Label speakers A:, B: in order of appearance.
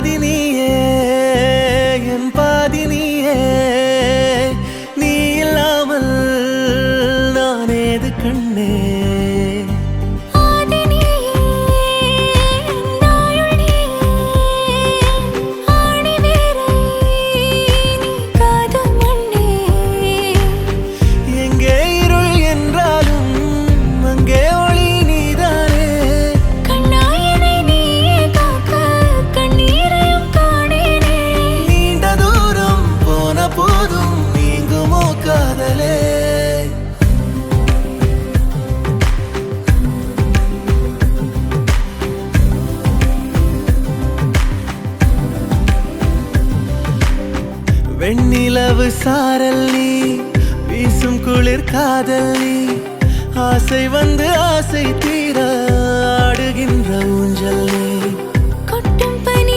A: பாதி நீயே என் பாதி நீயே நீ இல்லாமல் நான் ஏது கண்ணே வெண்ணிலவு சாரல் நீ வீசும் குளிர் காதல் நீ ஆசை வந்து ஆசை தீர ஆடுகின்ற ஊஞ்சல் நீ